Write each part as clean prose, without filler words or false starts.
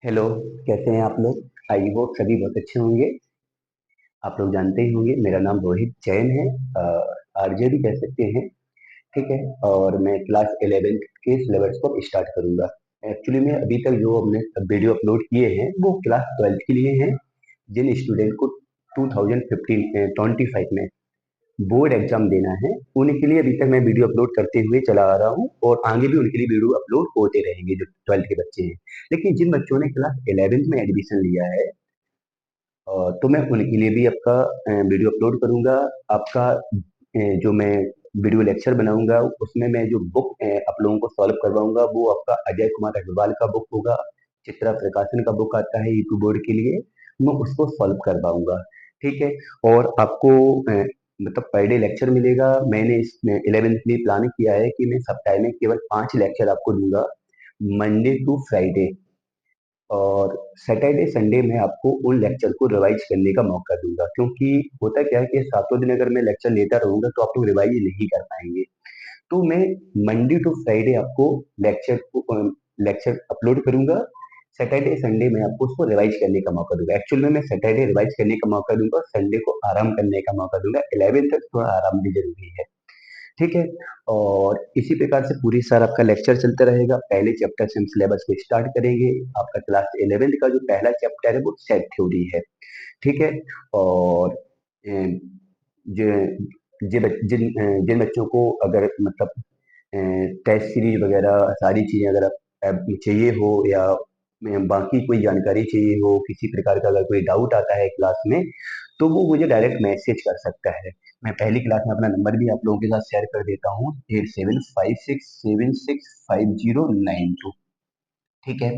Hello. कैसे हैं आप लोग? आई होप सभी बहुत अच्छे होंगे। आप लोग जानते ही होंगे मेरा नाम रोहित जैन है। आरजे भी कह सकते हैं। ठीक है। और मैं क्लास 11th के सिलेबस को स्टार्ट करूंगा। एक्चुअली में अभी तक जो हमने वीडियो अपलोड किए हैं वो क्लास 12th के लिए हैं। जिन स्टूडेंट को 2025 में बोर्ड एग्जाम देना है उन्हीं के लिए अभी तक मैं वीडियो अपलोड करते हुए चला आ रहा हूँ, और आगे भी उनके लिए वीडियो अपलोड होते रहेंगे जो 12th के बच्चे हैं। लेकिन जिन बच्चों ने क्लास 11th में एडमिशन लिया है, तो मैं उनके लिए भी आपका वीडियो अपलोड करूंगा। आपका जो मैं वीडियो लेक्चर बनाऊंगा उसमें मैं जो बुक आप लोगों को सॉल्व करवाऊंगा वो आपका अजय कुमार अग्रवाल का बुक होगा। चित्रा प्रकाशन का बुक आता है यूट्यूब बोर्ड के लिए, मैं उसको सॉल्व करवाऊंगा। ठीक है। और आपको मतलब पर डे लेक्चर मिलेगा। मैंने इस 11th में प्लान किया है कि मैं सप्ताह में केवल 5 लेक्चर आपको दूंगा, मंडे टू फ्राइडे। और सैटरडे संडे में आपको उन लेक्चर को रिवाइज करने का मौका दूंगा, क्योंकि होता क्या है कि सातों दिन अगर मैं लेक्चर लेता रहूंगा तो आप लोग रिवाइज नहीं कर पाएंगे। तो मैं मंडे टू फ्राइडे आपको लेक्चर अपलोड करूंगा। सैटरडे संडे में आपको उसको रिवाइज करने का मौका दूंगा। एक्चुअल में मैं सैटरडे रिवाइज करने का मौका दूंगा, संडे को आराम करने का मौका दूंगा। 11 तक थोड़ा आराम भी जरूरी है। ठीक है। और इसी प्रकार से पूरी साल आपका लेक्चर चलता रहेगा। पहले चैप्टर से हम सिलेबस को स्टार्ट करेंगे। आपका क्लास 11th का जो पहला चैप्टर है वो सेट थ्योरी है। ठीक है। और अ, जिन बच्चों को अगर मतलब टेस्ट सीरीज वगैरह सारी चीजें अगर चाहिए हो, या बाकी कोई जानकारी चाहिए हो, किसी प्रकार का अगर कोई डाउट आता है क्लास में, तो वो मुझे डायरेक्ट मैसेज कर सकता है। मैं पहली क्लास में अपना नंबर भी आप लोगों के साथ शेयर कर देता हूँ, 8756765092। ठीक है।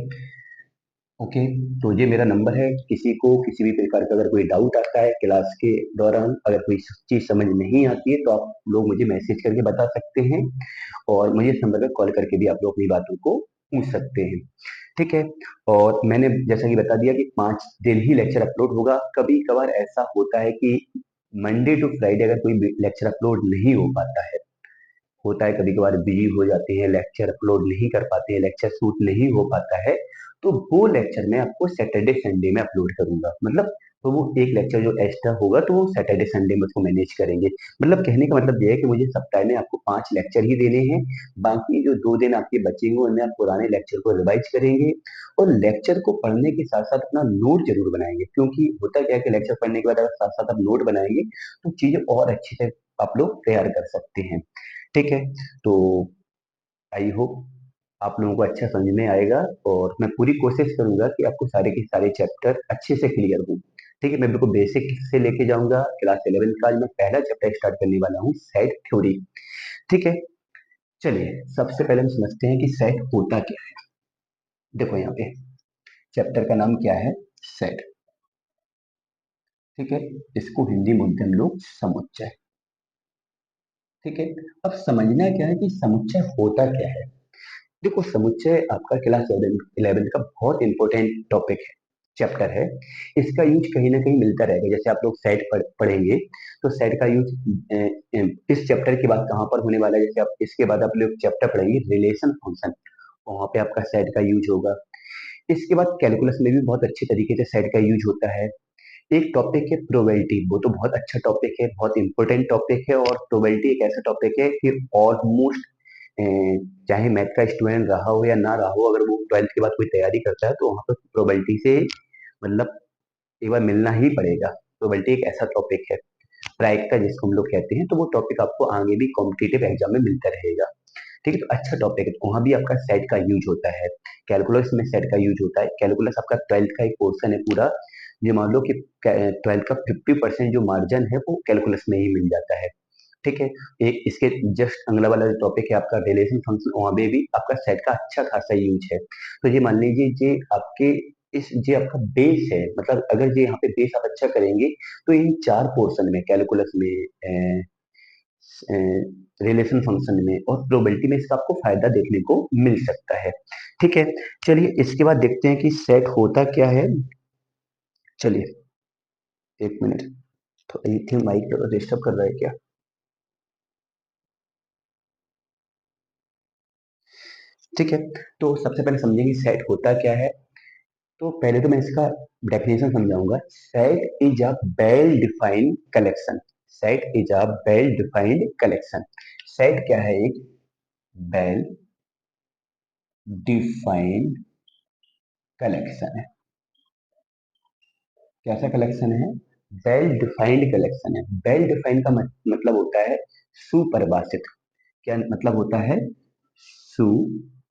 ओके। तो ये मेरा नंबर है। किसी को किसी भी प्रकार का अगर कोई डाउट आता है क्लास के दौरान, अगर कोई चीज समझ नहीं आती है, तो आप लोग मुझे मैसेज करके बता सकते हैं, और मुझे इस नंबर पर कॉल करके भी आप लोग अपनी बातों को पूछ सकते हैं। ठीक है। और मैंने जैसा कि बता दिया कि 5 दिन ही लेक्चर अपलोड होगा। कभी कभार ऐसा होता है कि मंडे टू फ्राइडे अगर कोई लेक्चर अपलोड नहीं हो पाता है, होता है कभी कभार बिजी हो जाते हैं, लेक्चर अपलोड नहीं कर पाते हैं, लेक्चर शूट नहीं हो पाता है, तो वो लेक्चर मैं आपको सैटरडे संडे में अपलोड करूंगा। मतलब तो वो एक लेक्चर जो एक्स्ट्रा होगा तो वो सैटरडे संडे में उसको मैनेज करेंगे। मतलब कहने का मतलब ये है कि मुझे सप्ताह में आपको 5 लेक्चर ही देने हैं। बाकी जो 2 दिन आपके बचेंगे उनमें आप पुराने लेक्चर को रिवाइज करेंगे, और लेक्चर को पढ़ने के साथ साथ अपना नोट जरूर बनाएंगे, क्योंकि होता क्या है कि लेक्चर पढ़ने के बाद अगर साथ साथ आप नोट बनाएंगे तो चीजें और अच्छे से आप लोग तैयार कर सकते हैं। ठीक है। तो आई होप आप लोगों को अच्छा समझ में आएगा, और मैं पूरी कोशिश करूंगा कि आपको सारे के सारे चैप्टर अच्छे से क्लियर हो। ठीक है। मैं बिल्कुल बेसिक से लेके जाऊंगा। क्लास 11 का आज मैं पहला चैप्टर स्टार्ट करने वाला हूँ, सेट थ्योरी। ठीक है। चलिए सबसे पहले हम समझते हैं कि सेट होता क्या है। देखो यहाँ पे चैप्टर का नाम क्या है, सेट। ठीक है। इसको हिंदी में बोलते हैं हम लोग समुच्चय। ठीक है। अब समझना क्या है कि समुच्चय होता क्या है। देखो समुच्चय आपका क्लास 11 का बहुत इंपॉर्टेंट टॉपिक है, चैप्टर है। इसका यूज कहीं ना कहीं मिलता रहेगा। जैसे आप लोग सेट पढ़ेंगे तो सेट का यूज इस चैप्टर के बाद कहाँ पर होने वाला है। जैसे आप इसके बाद आप लोग चैप्टर पढ़ेंगे रिलेशन फंक्शन, वहां पे आपका सेट का यूज होगा। इसके बाद कैलकुलस में भी बहुत अच्छे तरीके से सेट का यूज होता है। एक टॉपिक है प्रोबेबिलिटी, वो तो बहुत अच्छा टॉपिक है, बहुत इंपॉर्टेंट टॉपिक है। और प्रोबेबिलिटी एक ऐसा टॉपिक है कि ऑलमोस्ट चाहे मैथ का स्टूडेंट रहा हो या ना रहा हो, अगर वो 12th के बाद कोई तैयारी करता है तो वहां पर प्रोबेबिलिटी से मतलब एक बार मिलना ही पड़ेगा। प्रोबेबिलिटी एक ऐसा टॉपिक है, प्रायिकता जिसको हम लोग कहते हैं, तो वो टॉपिक आपको आगे भी कॉम्पिटिटिव एग्जाम में मिलता रहेगा। ठीक है। तो अच्छा टॉपिक है, तो वहां भी आपका सेट का यूज होता है। कैलकुलस में सेट का यूज होता है। कैलकुलस आपका 12th का एक पोर्सन है पूरा। ये मान लो कि 12th का 50% जो मार्जिन है वो कैलकुलस में ही मिल जाता है। ठीक है। एक इसके जस्ट अगला वाला जो टॉपिक है आपका रिलेशन फंक्शन, वहां पे भी आपका सेट का अच्छा खासा यूज है। तो ये मान लीजिए ये आपके इस जे आपका बेस है। मतलब अगर ये यहाँ पे बेस आप अच्छा करेंगे तो इन 4 पोर्शन में, कैलकुलस में, रिलेशन फंक्शन में और प्रोबेबिलिटी में इसका आपको फायदा देखने को मिल सकता है। ठीक है। चलिए इसके बाद देखते हैं कि सेट होता क्या है। चलिए 1 मिनट, तो आई थिंक माइक डिस्टर्ब कर रहा है क्या? ठीक है। तो सबसे पहले समझेंगे सेट होता क्या है। तो पहले तो मैं इसका डेफिनेशन समझाऊंगा। Set is a well defined collection. Set is a well defined collection. Set क्या है? एक वेल डिफाइंड कलेक्शन है। कैसा कलेक्शन है? वेल डिफाइंड कलेक्शन है। वेल डिफाइंड का मतलब होता है सुपरिभाषित। क्या मतलब होता है? सुपरिभाषित।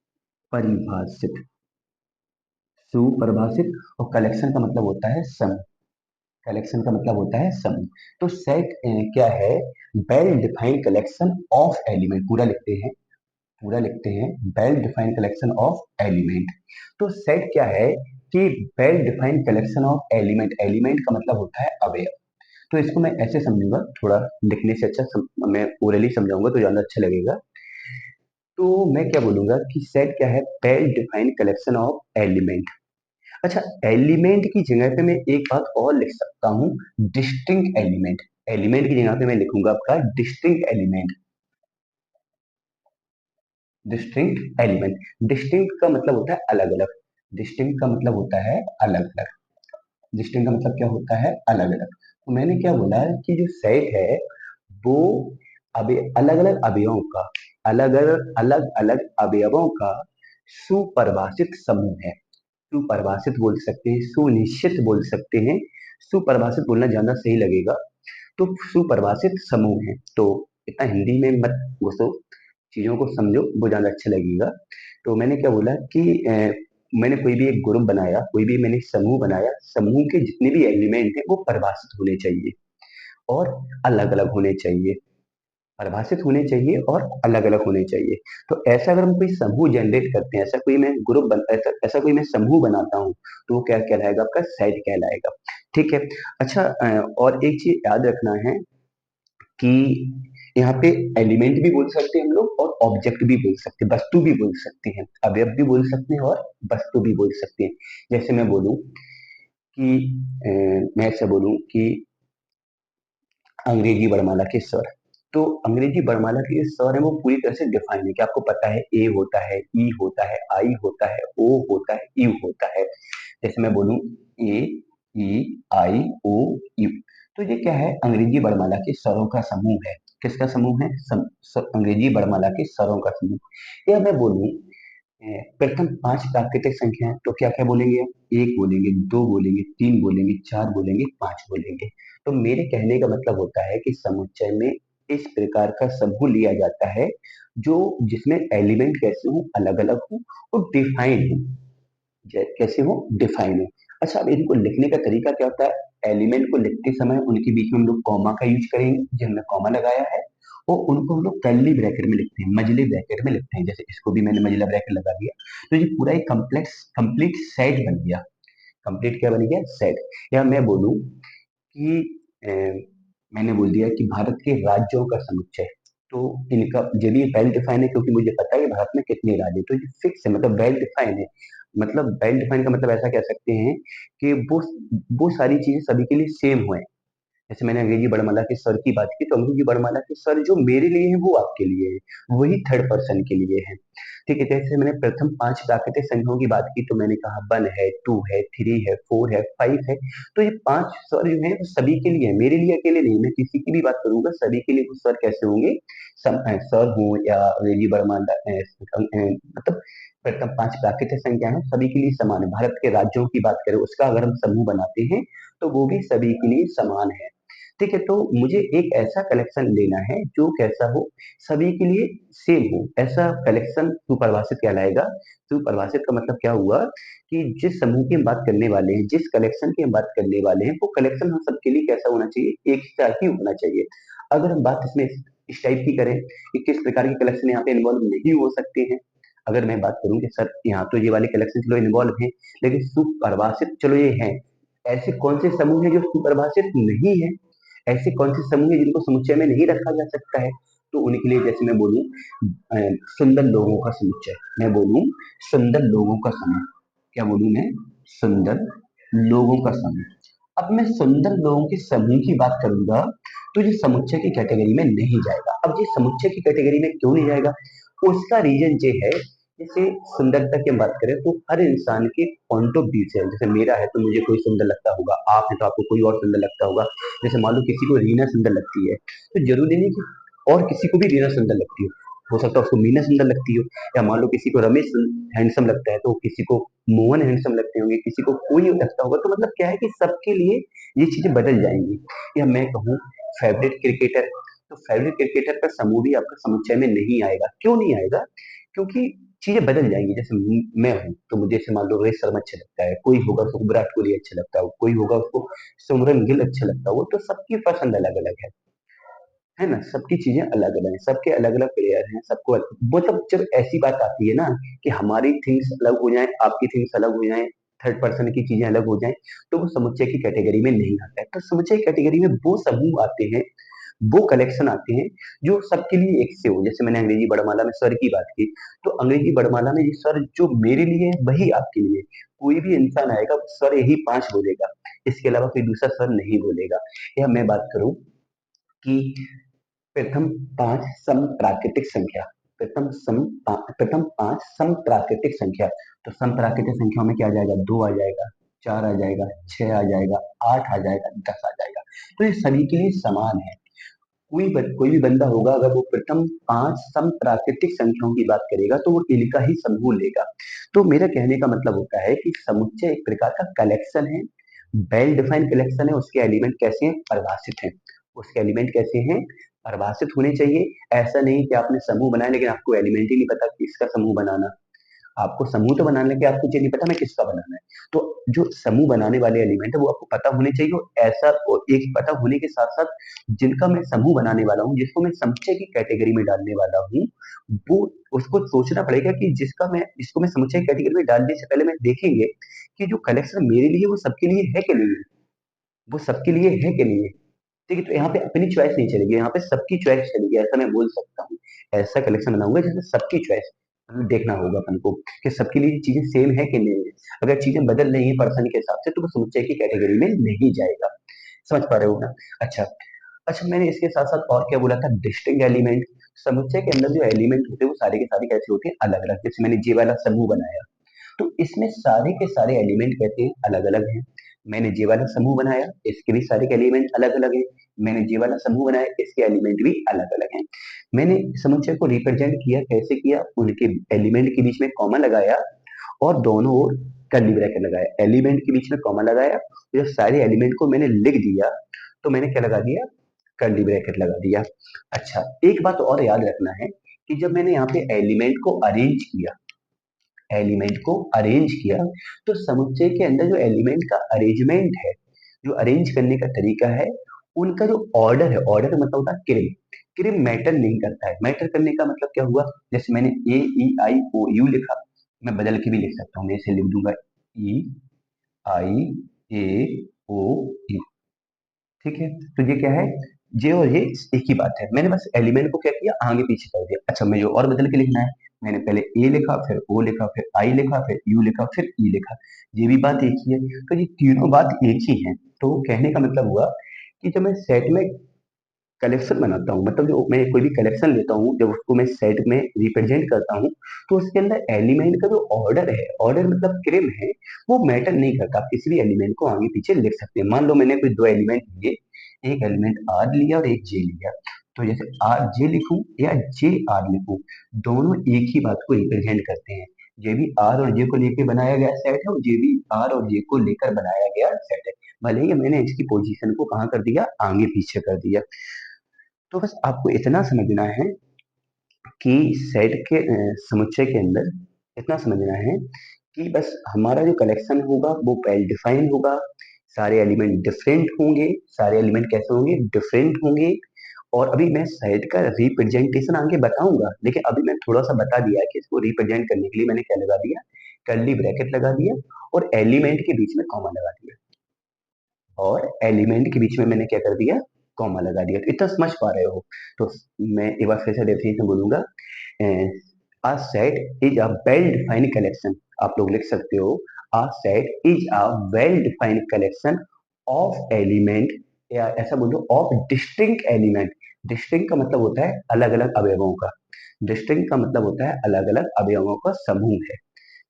सुपरिभाषित। और कलेक्शन का मतलब होता है समूह। कलेक्शन का मतलब होता है समूह। तो सेट क्या है? Well defined collection of element. पूरा लिखते हैं, पूरा लिखते हैं, well defined collection of element. तो सेट क्या है? कि well defined collection of element. Element का मतलब होता है अवयव। तो इसको मैं ऐसे समझूंगा, थोड़ा लिखने से अच्छा मैं ओरली समझाऊंगा तो ज्यादा अच्छा लगेगा। तो मैं क्या बोलूंगा कि सेट क्या है? Well defined collection of element. अच्छा, एलिमेंट की जगह पे मैं एक बात और लिख सकता हूँ, डिस्टिंक्ट एलिमेंट। एलिमेंट की जगह पे मैं लिखूंगा आपका distinct element. Distinct element. Distinct का मतलब होता है अलग अलग। डिस्टिंक्ट का मतलब होता है अलग अलग। डिस्टिंक्ट का मतलब क्या होता है? अलग अलग। तो मैंने क्या बोला कि जो सेट है वो अभी अलग अलग अवयवों का, अलग अलग अवयवों का सुपरिभाषित समूह है। सुपरिभाषित बोल सकते हैं, सुनिश्चित बोल सकते हैं। सुपरिभाषित बोलना ज्यादा सही लगेगा। तो सुपरिभाषित समूह है। तो इतना हिंदी में मत घुसो, चीजों को समझो, वो ज्यादा अच्छा लगेगा। तो मैंने क्या बोला कि मैंने कोई भी एक ग्रुप बनाया, कोई भी मैंने समूह बनाया, समूह के जितने भी एलिमेंट हैं वो परिभाषित होने चाहिए और अलग अलग होने चाहिए। परिभाषित होने चाहिए और अलग अलग होने चाहिए। तो ऐसा अगर हम कोई समूह जनरेट करते हैं, ऐसा कोई मैं ग्रुप बन ऐसा कोई मैं समूह बनाता हूँ, तो वो क्या कहलाएगा? आपका सेट कहलाएगा। ठीक है। अच्छा, और एक चीज याद रखना है कि यहाँ पे एलिमेंट भी बोल सकते हैं हम लोग और ऑब्जेक्ट भी बोल सकते हैं, वस्तु भी बोल सकते हैं, अवयव भी बोल सकते हैं और वस्तु भी बोल सकते हैं। जैसे मैं बोलूं कि मैं ऐसे बोलूं कि अंग्रेजी वर्णमाला के स्वर। तो अंग्रेजी वर्णमाला के जो स्वर है वो पूरी तरह से डिफाइन है कि आपको पता है ए होता है, ई होता है, आई होता है, ओ होता है, यू होता है। जैसे मैं बोलूं ए, ई, आई, ओ, यू। तो ये क्या है? अंग्रेजी वर्णमाला के स्वरों का समूह है। किसका समूह है? अंग्रेजी वर्णमाला के स्वरों का समूह। या मैं बोलूं प्रथम 5 प्राकृतिक संख्या है, तो क्या क्या बोलेंगे हम? एक बोलेंगे, दो बोलेंगे, तीन बोलेंगे, चार बोलेंगे, पांच बोलेंगे। तो मेरे कहने का मतलब होता है कि समुच्चय में इस प्रकार का समूह लिया जाता है जो जिसमें एलिमेंट कैसे हो? अलग अलग हो और डिफाइंड हो। कैसे हो? डिफाइन हो। अच्छा, अब इनको लिखने का तरीका क्या होता है? एलिमेंट को लिखते समय उनके बीच में हम लोग कॉमा का यूज करेंगे, जो हमने कॉमा लगाया है। और उनको हम लोग कर्ली ब्रैकेट में लिखते हैं, मजले ब्रैकेट में लिखते हैं। जैसे इसको भी मैंने मजला ब्रैकेट लगा दिया, तो ये पूरा एक कम्प्लेक्स कंप्लीट सेट बन गया। कंप्लीट क्या बन गया? सेट। या मैं बोलूं कि अ, मैंने बोल दिया कि भारत के राज्यों का समुच्चय। तो इनका ये भी वेल डिफाइन है, क्योंकि मुझे पता है कि भारत में कितने राज्य हैं। तो ये फिक्स है, मतलब वेल डिफाइन है। मतलब वेल डिफाइन का मतलब ऐसा कह सकते हैं कि वो सारी चीजें सभी के लिए सेम हुए। जैसे मैंने अंग्रेजी वर्णमाला के स्वर की बात की, तो अंग्रेजी वर्णमाला के स्वर जो मेरे लिए है वो आपके लिए है, वही थर्ड पर्सन के लिए है। ठीक है। जैसे मैंने प्रथम 5 प्राकृतिक संख्याओं की बात की, तो मैंने कहा 1 है, 2 है, 3 है, 4 है, 5 है। तो ये 5 स्वर जो है वो सभी के लिए है, मेरे लिए अकेले नहीं। मैं किसी की भी बात करूंगा, सभी के लिए वो स्वर कैसे होंगे? स्वर हो या अंग्रेजी वर्णमाला मतलब प्रथम 5 प्राकृतिक संख्या है, सभी के लिए समान है। भारत के राज्यों की बात करें, उसका अगर हम समूह बनाते हैं तो वो भी सभी के लिए समान है। ठीक है। तो मुझे एक ऐसा कलेक्शन लेना है जो कैसा हो? सभी के लिए सेम हो, ऐसा कलेक्शन सुपरिभाषित कहलाएगा। सुपरिभाषित का मतलब क्या हुआ कि जिस समूह की हम बात करने वाले हैं, जिस कलेक्शन की हम बात करने वाले हैं, वो कलेक्शन हम सबके लिए कैसा होना चाहिए? एक ही होना चाहिए। अगर हम बात इसमें इस टाइप की करें कि किस प्रकार के कलेक्शन यहाँ पे इन्वॉल्व नहीं हो सकते हैं, अगर मैं बात करूं कि सर यहाँ तो ये वाले कलेक्शन चलो इन्वॉल्व हैं, लेकिन सुपरिभाषित चलो ये हैं, ऐसे कौन से समूह हैं जो सुपरिभाषित नहीं है? ऐसे कौन से समूह हैं जिनको समुच्चय में नहीं रखा जा सकता है? तो उनके लिए जैसे मैं बोलूं सुंदर लोगों का समुच्चय। मैं बोलूं सुंदर लोगों का समूह। क्या बोलूं मैं? सुंदर लोगों का समूह। अब मैं सुंदर लोगों के समूह की बात करूंगा तो ये समुच्चय की कैटेगरी में नहीं जाएगा। अब ये समुच्चय की कैटेगरी में क्यों नहीं जाएगा? उसका रीजन ये है जैसे सुंदरता की हम बात करें तो हर इंसान के पॉइंट ऑफ व्यू से है। जैसे मेरा है तो मुझे कोई सुंदर लगता होगा, आप है तो आपको कोई और सुंदर लगता होगा। जैसे मान लो किसी को रीना सुंदर लगती है, तो जरूरी नहीं कि और किसी को भी रीना सुंदर लगती हो सकता है उसको मीना सुंदर लगती हो। या मान लो किसी को रमेश हैंडसम लगता है तो किसी को मोहन हैंडसम लगते होंगे, किसी को कोई लगता होगा। तो मतलब क्या है कि सबके लिए ये चीजें बदल जाएंगी। या मैं कहूँ फेवरेट क्रिकेटर, तो फेवरेट क्रिकेटर का समूह भी आपका समुच्चय में नहीं आएगा। क्यों नहीं आएगा? क्योंकि चीजें बदल जाएंगी। जैसे मैं हूँ तो मुझे जैसे मान लो रोहित शर्मा अच्छा लगता है, कोई होगा उसको विराट कोहली अच्छा लगता है, कोई होगा उसको सिमरन गिल अच्छा लगता है। वो तो सबकी पसंद अलग अलग है ना? सबकी चीजें अलग अलग है, सबके अलग अलग प्लेयर हैं, सबको मतलब जब ऐसी बात आती है ना कि हमारी थिंग्स अलग हो जाए, आपकी थिंग्स अलग हो जाए, थर्ड पर्सन की चीजें अलग हो जाए, तो वो समुच्चय की कैटेगरी में नहीं आता है। तो समुच्चय कैटेगरी में वो समूह आते हैं, वो कलेक्शन आते हैं जो सबके लिए एक से हो। जैसे मैंने अंग्रेजी वर्णमाला में स्वर की बात की, तो अंग्रेजी वर्णमाला में ये स्वर जो मेरे लिए है वही आपके लिए है। कोई भी इंसान आएगा स्वर यही 5 बोलेगा, इसके अलावा कोई दूसरा स्वर नहीं बोलेगा। या मैं बात करूं कि प्रथम 5 समप्राकृतिक संख्या, प्रथम 5 समप्राकृतिक संख्या, तो समप्राकृतिक संख्याओं में क्या आ जाएगा? 2 आ जाएगा, 4 आ जाएगा, 6 आ जाएगा, 8 आ जाएगा, 10 आ जाएगा। तो ये सभी के लिए समान है। कोई भी बंदा होगा अगर वो प्रथम 5 समप्राकृतिक संख्याओं की बात करेगा तो वो इनका ही समूह लेगा। तो मेरा कहने का मतलब होता है कि समुच्चय एक प्रकार का कलेक्शन है, वेल डिफाइंड कलेक्शन है। उसके एलिमेंट कैसे हैं? परिभाषित हैं। उसके एलिमेंट कैसे हैं? परिभाषित होने चाहिए। ऐसा नहीं कि आपने समूह बनाया लेकिन आपको एलिमेंट ही नहीं पता कि इसका समूह बनाना। आपको समूह तो बनाने के आपको ये नहीं पता मैं किसका बनाना है। तो जो समूह बनाने वाले एलिमेंट है वो आपको पता होने चाहिए। और ऐसा और एक पता होने के साथ साथ जिनका मैं समूह बनाने वाला हूँ, जिसको मैं समुच्चय की कैटेगरी में डालने वाला हूँ, वो उसको सोचना पड़ेगा कि जिसको मैं समुच्चय कैटेगरी में डालने से पहले मैं देखेंगे कि जो कलेक्शन मेरे लिए वो सबके लिए है कि नहीं है, वो सबके लिए है कि नहीं है। ठीक है, तो यहाँ पे अपनी चॉइस नहीं चलेगी, यहाँ पे सबकी चॉइस चलेगी, ऐसा मैं बोल सकता हूँ। ऐसा कलेक्शन बनाऊंगा जिसमें सबकी चॉइस देखना होगा अपन को कि सबके लिए चीजें सेम है कि नहीं है। अगर चीजें बदल रही है पर्सन के हिसाब से तो वो समुच्चय की कैटेगरी में नहीं जाएगा। समझ पा रहे हो ना? अच्छा, अच्छा, मैंने इसके साथ साथ और क्या बोला था? Distinct element. समुच्चय के अंदर जो एलिमेंट होते हैं वो सारे के सारे कैसे होते हैं? अलग अलग। जैसे मैंने जे वाला समूह बनाया तो इसमें सारे के सारे एलिमेंट कहते हैं अलग अलग हैं। मैंने जे वाला समूह बनाया, इसके भी सारे के एलिमेंट अलग अलग हैं। मैंने जे वाला समूह बनाया, इसके एलिमेंट भी अलग अलग हैं। मैंने समुच्चय को रिप्रेजेंट किया, कैसे किया? उनके एलिमेंट के बीच में कॉमा लगाया और दोनों ओर कर्ली ब्रैकेट लगाया। एलिमेंट के बीच में कॉमा लगाया, जब सारे एलिमेंट को मैंने लिख दिया तो मैंने क्या लगा दिया? कर्ली ब्रैकेट लगा दिया। अच्छा, एक बात और याद रखना है कि जब मैंने यहाँ पे एलिमेंट को अरेंज किया तो समुच्चय के अंदर जो एलिमेंट का अरेंजमेंट है, जो अरेंज करने का तरीका है, उनका जो ऑर्डर है, ऑर्डर मतलब होता है क्रम। क्रम मैटर नहीं करता है। मैटर करने का मतलब क्या हुआ? जैसे मैंने A E I O U लिखा, मैं बदल के भी लिख सकता हूँ। मैं इसे लिख दूंगा E I A O U। ठीक है, तो ये क्या है? जे और ये एक ही बात है। मैंने बस एलिमेंट को क्या किया? आगे पीछे कर दिया। अच्छा, मुझे और बदल के लिखना है। मैंने पहले ए लिखा, फिर ओ लिखा, फिर आई लिखा, फिर यू लिखा, फिर ई लिखा। ये भी बात एक ही है। तो ये तीनों बात एक ही है। तो कहने का मतलब हुआ कि जब मैं सेट में कलेक्शन बनाता हूँ, मतलब जो मैं कोई भी कलेक्शन लेता हूँ, जब उसको मैं सेट में रिप्रेजेंट करता हूँ, तो उसके अंदर एलिमेंट का जो ऑर्डर है, ऑर्डर मतलब क्रम है, वो मैटर नहीं करता। आप किसी भी एलिमेंट को आगे पीछे लिख सकते हैं। मान लो मैंने कोई दो एलिमेंट लिए, एक एलिमेंट आर लिया और एक जे लिया, तो जैसे आर जे लिखूं या जे आर लिखूं, दोनों एक ही बात को रिप्रेजेंट करते हैं। ये भी आर और जे को लेकर बनाया गया सेट है और ये भी आर और जे को लेकर बनाया गया सेट है। भले ही मैंने इसकी पोजीशन को कहाँ कर दिया? आगे पीछे कर दिया। तो बस आपको इतना समझना है कि सेट के समुच्चय के अंदर इतना समझना है कि बस हमारा जो कलेक्शन होगा वो वेल डिफाइंड होगा। सारे एलिमेंट डिफरेंट होंगे। सारे एलिमेंट कैसे होंगे? डिफरेंट होंगे। और अभी मैं सेट का रिप्रेजेंटेशन आगे बताऊंगा, लेकिन अभी मैं थोड़ा सा बता दिया कि इसको रिप्रेजेंट करने के लिए मैंने क्या लगा दिया? कर्ली ब्रैकेट लगा दिया और एलिमेंट के बीच में कॉमा लगा दिया। और एलिमेंट के बीच में मैंने क्या कर दिया? कॉमा लगा दिया। तो इतना समझ पा रहे हो? तो मैं एक बार फिर से डेफिनेशन बोलूंगा। A set is a well defined collection. आप लोग लिख सकते हो, a set is a well defined collection of element, या ऐसा बोलो ऑफ डिस्टिंक्ट एलिमेंट। डिस्टिंक्ट का मतलब होता है अलग अलग अवयवों का। डिस्ट्रिंग का मतलब होता है अलग अलग अवयवों का समूह है।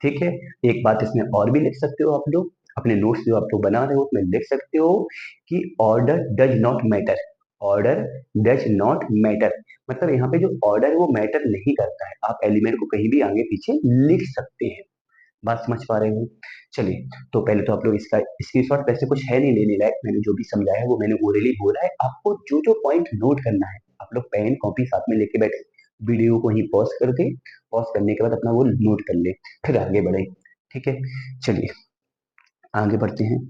ठीक है। एक बात इसमें और भी लिख सकते हो आप लोग, अपने नोट्स जो आप लोग बना रहे हो उसमें लिख सकते हो कि order does not matter. Order does not matter मतलब यहाँ पे जो ऑर्डर है वो मैटर नहीं करता है। आप एलिमेंट को कहीं भी आगे पीछे लिख सकते हैं। बात समझ पा रहे हो? चलिए, तो पहले तो आप लोग इसका स्क्रीनशॉट, वैसे कुछ है नहीं लेने लायक, मैंने जो भी समझाया है वो मैंने ओरली बोला है। आपको जो जो पॉइंट नोट करना है आप लोग पेन कॉपी साथ में लेके बैठे, वीडियो को ही पॉज कर दे, पॉज करने के बाद अपना वो नोट कर ले, फिर आगे बढ़े। ठीक है, चलिए आगे बढ़ते हैं।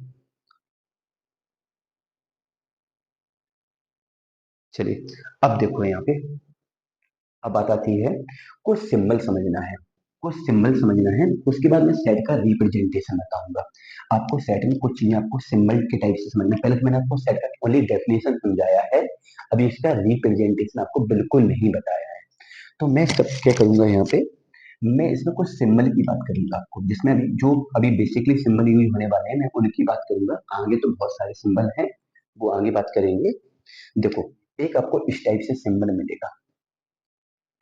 चलिए, अब देखो यहाँ पे, अब बात आती है, कुछ सिंबल समझना है। कुछ सिंबल समझना है, उसके बाद मैं सेट का रिप्रेजेंटेशन बताऊंगा। आपको सेट में कुछ चीजें आपको सिंबल के टाइप से समझना है। पहले तो मैंने आपको सेट का ओनली डेफिनेशन समझाया है, अभी इसका रिप्रेजेंटेशन आपको बिल्कुल नहीं बताया है। तो मैं सब क्या करूंगा यहाँ पे, मैं इसमें कुछ सिंबल की बात करूंगा आपको, जिसमें अभी जो अभी बेसिकली सिंबल यूज होने वाले हैं मैं उनकी बात करूंगा। आगे तो बहुत सारे सिंबल हैं, वो आगे बात करेंगे। देखो, एक आपको इस टाइप से सिंबल मिलेगा।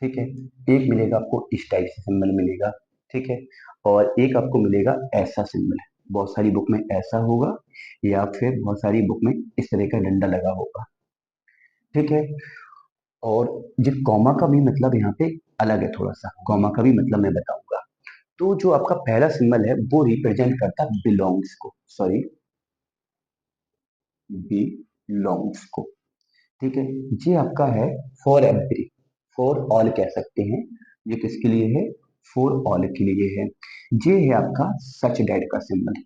ठीक है, एक मिलेगा आपको इस टाइप से सिंबल मिलेगा। ठीक है, और एक आपको मिलेगा ऐसा सिंबल। बहुत सारी बुक में ऐसा होगा, या फिर बहुत सारी बुक में इस तरह का डंडा लगा होगा। ठीक है, और ये कॉमा का भी मतलब यहाँ पे अलग है, थोड़ा सा कॉमा का भी मतलब मैं बताऊंगा। तो जो आपका पहला सिंबल है वो रिप्रेजेंट करता बिलोंग्स को, सॉरी, बिलोंग्स को। ठीक है, ये आपका है फॉर एवरी, फॉर ऑल कह सकते हैं। ये किसके लिए है? फॉर ऑल के लिए है। ये है आपका सच डैड का सिंबल।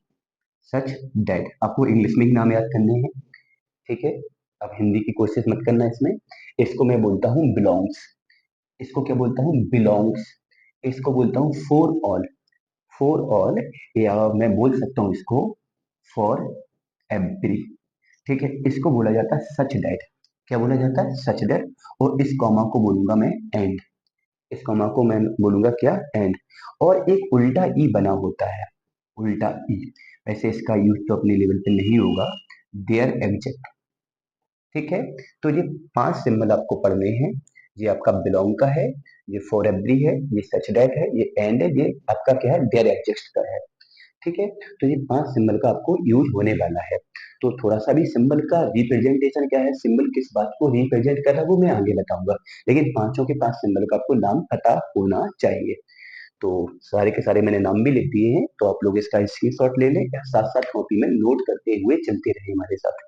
सच डैड आपको इंग्लिश में ही नाम याद करने हैं। ठीक है, अब हिंदी की कोशिश मत करना इसमें। इसको मैं बोलता हूँ बिलोंग्स। इसको क्या बोलता हूँ? बिलोंग्स। इसको बोलता हूँ फॉर ऑल। फॉर ऑल, या मैं बोल सकता हूँ इसको फॉर एवरी। ठीक है, इसको बोला जाता है सच डैट। क्या बोला जाता है? Such that. और इस कॉमा को बोलूंगा मैं एंड। इस कॉमा को मैं बोलूंगा क्या? एंड। और एक उल्टा ई बना होता है, उल्टा ई। वैसे इसका यूज तो अपने लेवल पे नहीं होगा, देयर एग्जेक्ट। ठीक है, तो ये 5 सिंबल आपको पढ़ने हैं। ये आपका बिलोंग का है, ये फॉर एवरी है, ये सच डैट है, ये एंड है, ये आपका क्या है? देयर एग्जिस्ट का है। ठीक है, तो ये 5 सिंबल का आपको यूज होने वाला है। तो थोड़ा सा भी सिंबल का रिप्रेजेंटेशन क्या है, सिंबल किस बात को रिप्रेजेंट कर रहा है वो मैं आगे बताऊंगा, लेकिन पांचों के 5 सिंबल का आपको नाम पता होना चाहिए। तो सारे के सारे मैंने नाम भी लिख दिए हैं, तो आप लोग इसका स्क्रीनशॉट ले लें या साथ साथ कॉपी में नोट करते हुए चलते रहे हमारे साथ।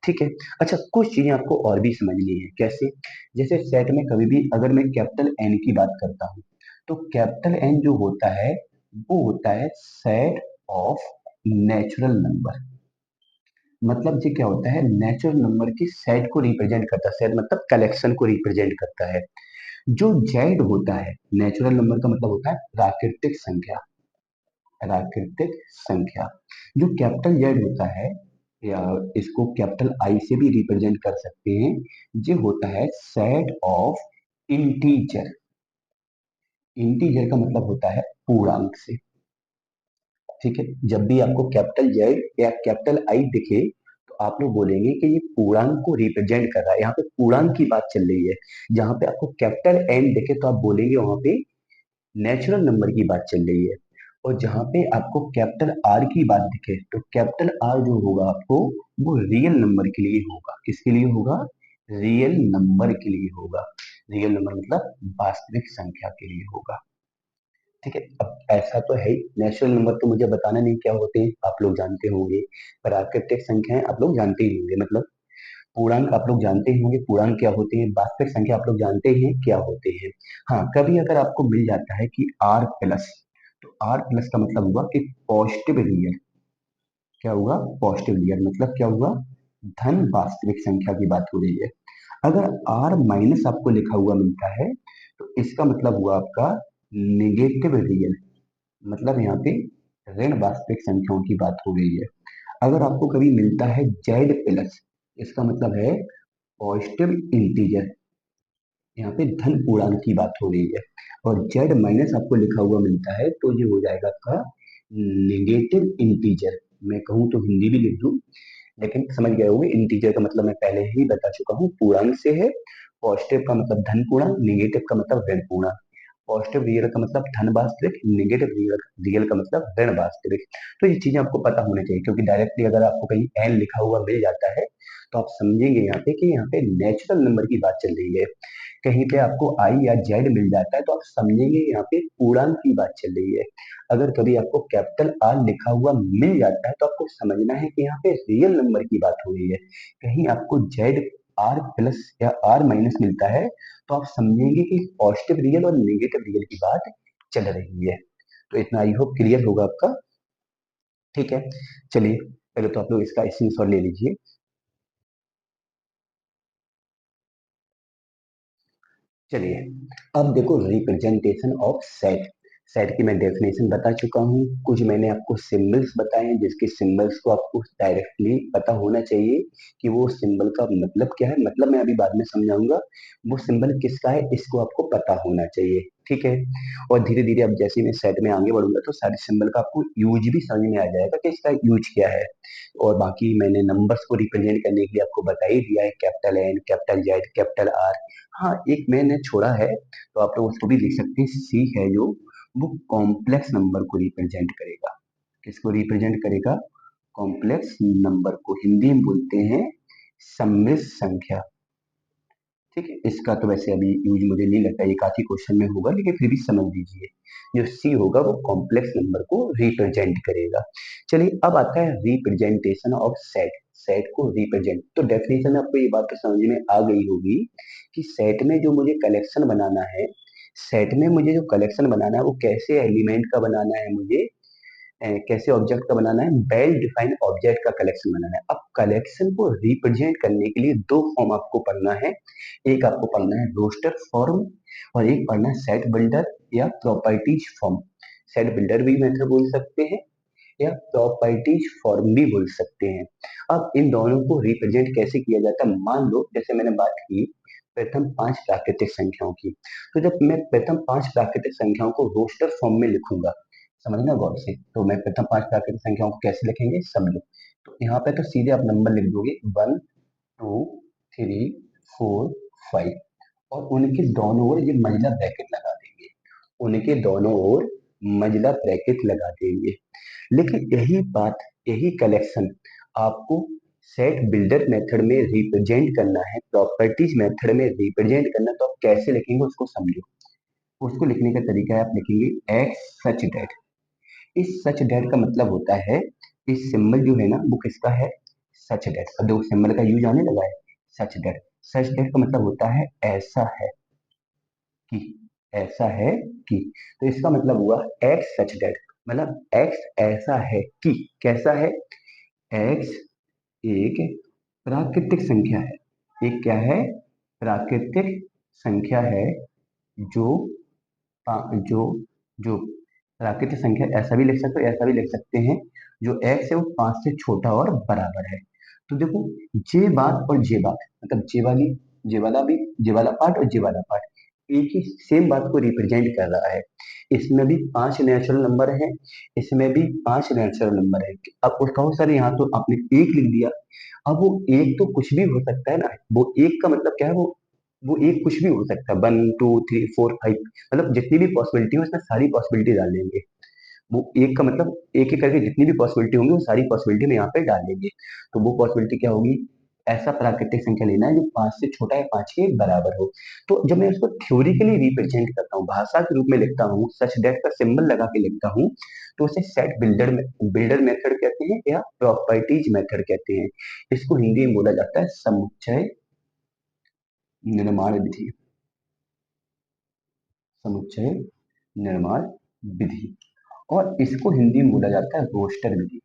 ठीक है, अच्छा कुछ चीजें आपको और भी समझनी है। कैसे? जैसे सेट में कभी भी अगर मैं कैपिटल एन की बात करता हूँ, तो कैपिटल एन जो होता है वो होता है सेट ऑफ नेचुरल नंबर। मतलब ये क्या होता है? नेचुरल नंबर की सेट को रिप्रेजेंट करता है। सेट मतलब कलेक्शन को रिप्रेजेंट करता है। जो जेड होता है, नेचुरल नंबर का मतलब होता है प्राकृतिक संख्या। प्राकृतिक संख्या। जो कैपिटल जेड होता है, या इसको कैपिटल आई से भी रिप्रेजेंट कर सकते हैं, ये होता है सेट ऑफ इंटीजर। इंटीजर का मतलब होता है पूर्णांक से। ठीक है, जब भी आपको कैपिटल जेड या कैपिटल आई दिखे तो आप लोग बोलेंगे कि ये पूर्णांक को रिप्रेजेंट कर रहा है। यहाँ पे पूर्णांक की बात चल रही है। जहां पे आपको कैपिटल एन दिखे तो आप बोलेंगे वहां पे नेचुरल नंबर की बात चल रही है। और जहां पे आपको कैपिटल आर की बात दिखे तो कैपिटल आर जो होगा आपको, वो रियल नंबर के लिए होगा। किसके लिए होगा? रियल नंबर के लिए होगा। रियल नंबर मतलब वास्तविक संख्या के लिए होगा। ठीक है, अब ऐसा तो है ही, नेचुरल नंबर तो मुझे बताना नहीं क्या होते हैं, आप लोग जानते होंगे। प्राकृतिक संख्याएं आप लोग जानते ही होंगे, मतलब पूर्णांक आप लोग जानते ही होंगे पूर्णांक क्या होते हैं, वास्तविक संख्या आप लोग जानते ही हैं क्या होते हैं। हाँ, कभी अगर आपको मिल जाता है कि आर प्लस, तो आर प्लस का मतलब हुआ कि पॉजिटिव रियल। क्या हुआ? पॉजिटिव रियल मतलब क्या हुआ? धन वास्तविक संख्या की बात हो रही है। अगर आर माइनस आपको लिखा हुआ मिलता है तो इसका मतलब हुआ आपका निगेटिव रियल, मतलब यहाँ पे ऋण वास्तविक संख्याओं की बात हो रही है। अगर आपको कभी मिलता है जेड प्लस, इसका मतलब है पॉजिटिव इंटीजर, यहाँ पे धन पूर्णांक की बात हो रही है। और जेड माइनस आपको लिखा हुआ मिलता है तो ये हो जाएगा आपका निगेटिव इंटीजर। मैं कहूँ तो हिंदी भी लिख दूं, लेकिन समझ गए होंगे इंटीजर का मतलब मैं पहले ही बता चुका हूँ, पूर्णांक से है। पॉजिटिव का मतलब धन पूर्णांक, निगेटिव का मतलब ऋण पूर्णांक। पॉजिटिव रियल का मतलब धन वास्तविक, नेगेटिव रियल रियल का मतलब ऋण वास्तविक। तो ये चीजें आपको पता होनी चाहिए, क्योंकि डायरेक्टली अगर आपको कहीं एन लिखा हुआ मिल जाता है तो आप समझेंगे यहाँ पे कि यहाँ पे नेचुरल नंबर की बात चल रही है। कहीं पे आपको आई या जेड मिल जाता है तो आप समझेंगे यहाँ पे पूर्णांक की बात चल रही है। अगर कभी आपको कैपिटल आर लिखा हुआ मिल जाता है तो आपको समझना है कि यहाँ पे रियल नंबर की बात हो रही है। कहीं आपको जेड आर प्लस या आर माइनस मिलता है तो आप समझेंगे कि पॉजिटिव रियल और नेगेटिव रियल की बात चल रही है। तो इतना आई होप क्लियर होगा आपका। ठीक है, चलिए पहले तो आप लोग इसका स्क्रीनशॉट ले लीजिए। चलिए, अब देखो रिप्रेजेंटेशन ऑफ सेट। सेट की मैं डेफिनेशन बता चुका हूँ, कुछ मैंने आपको सिंबल्स बताए हैं जिसके सिंबल्स को आपको डायरेक्टली पता होना चाहिए कि वो सिंबल का मतलब क्या है। मतलब मैं अभी बाद में समझाऊंगा, वो सिंबल किसका है इसको आपको पता होना चाहिए। ठीक है, और धीरे धीरे अब जैसे मैं सेट में आगे बढ़ूंगा तो सारे सिंबल का आपको यूज भी समझ में आ जाएगा कि इसका यूज क्या है। और बाकी मैंने नंबर्स को रिप्रेजेंट करने के लिए आपको बता ही दिया है, capital N, capital Z, capital R. हाँ, एक मैंने छोड़ा है तो आप लोग उसको भी लिख सकते हैं, सी है जो, वो कॉम्प्लेक्स नंबर को रिप्रेजेंट करेगा। किसको रिप्रेजेंट करेगा? कॉम्प्लेक्स नंबर को हिंदी में बोलते हैं सम्मिश्र संख्या। ठीक है, इसका तो वैसे अभी यूज मुझे नहीं लगता ये काफी क्वेश्चन में होगा, लेकिन फिर भी समझ लीजिए जो सी होगा वो कॉम्प्लेक्स नंबर को रिप्रेजेंट करेगा। चलिए अब आता है रिप्रेजेंटेशन ऑफ सेट। सेट को रिप्रेजेंट, तो डेफिनेशन में आपको ये बात तो समझ में आ गई होगी कि सेट में जो मुझे कलेक्शन बनाना है, सेट में मुझे जो कलेक्शन बनाना है वो कैसे एलिमेंट का बनाना है, मुझे कैसे ऑब्जेक्ट का बनाना है, वेल डिफाइंड ऑब्जेक्ट का कलेक्शन बनाना है। अब कलेक्शन को रिप्रेजेंट करने के लिए दो फॉर्म आपको पढ़ना है। एक आपको पढ़ना है रोस्टर फॉर्म और एक पढ़ना है सेट बिल्डर या प्रॉपर्टीज फॉर्म। सेट बिल्डर भी मेथड बोल सकते हैं या प्रॉपर्टीज फॉर्म भी बोल सकते हैं। अब इन दोनों को रिप्रेजेंट कैसे किया जाता है, मान लो जैसे मैंने बात की प्रथम पांच प्राकृतिक संख्याओं की, तो जब मैं प्रथम पांच प्राकृतिक संख्याओं को रोस्टर फॉर्म में लिखूंगा, समझना गौर से, तो मैं प्रथम पांच प्राकृतिक संख्याओं को कैसे लिखेंगे समझो। तो यहाँ पे तो सीधे आप नंबर लिख दोगे 1 2 3 4 5, और उनके दोनों ओर ये मंझला ब्रैकेट लगा देंगे। उनके दोनों ओर मंझला ब्रैकेट लगा देंगे। लेकिन यही बात, यही कलेक्शन आपको सेट बिल्डर मेथड में रिप्रेजेंट करना है, प्रॉपर्टीज मेथड में रिप्रेजेंट करना, तो आप कैसे लिखेंगे उसको समझो। उसको लिखने का तरीका है, आप लिखेंगे एक्स सच दैट। इस सच दैट का मतलब होता है, इस सिंबल जो है ना वो किसका है, सच दैट। अब देखो सिंबल का यूज आने लगा है, सच दैट। सच दैट का मतलब होता है ऐसा है कि, ऐसा है कि। तो इसका मतलब हुआ एक्स सच दैट, मतलब एक्स ऐसा है कि, कैसा है, एक्स एक प्राकृतिक संख्या है। एक क्या है, प्राकृतिक संख्या है जो जो जो प्राकृतिक संख्या, ऐसा भी लिख सकते हो ऐसा भी लिख सकते हैं, जो एक्स है वो 5 से छोटा और बराबर है। तो देखो, जे बात और जे बात, मतलब जे वाली, जे वाला भी, जे वाला पार्ट और जे वाला पार्ट एक ही सेम बात को रिप्रेजेंट कर रहा है। इसमें भी पांच नेचुरल नंबर है, इसमें भी पांच नेचुरल नंबर है। अब उसका हो सर यहाँ तो आपने एक लिख दिया, अब वो एक तो कुछ भी हो सकता है ना, वो एक का मतलब क्या है, वो एक कुछ भी हो सकता है, 1 2 3 4 5, मतलब जितनी भी पॉसिबिलिटी हो उसमें सारी पॉसिबिलिटी डाल देंगे। वो एक का मतलब एक एक करके जितनी भी पॉसिबिलिटी होंगी वो सारी पॉसिबिलिटी में यहाँ पे डाल देंगे। तो वो पॉसिबिलिटी क्या होगी, ऐसा प्राकृतिक संख्या लेना है जो 5 से छोटा है 5 के बराबर हो। तो जब मैं उसको थ्योरिकली रिप्रेजेंट करता हूँ, भाषा के रूप में लिखता हूँ, सच दैट का सिंबल लगा के लिखता हूँ, तो उसे सेट बिल्डर में बिल्डर मेथड कहते हैं या प्रॉपर्टीज मेथड कहते हैं। इसको हिंदी में बोला जाता है समुच्चय निर्माण विधि। समुच्चय निर्माण विधि, और इसको हिंदी में बोला जाता है रोस्टर विधि।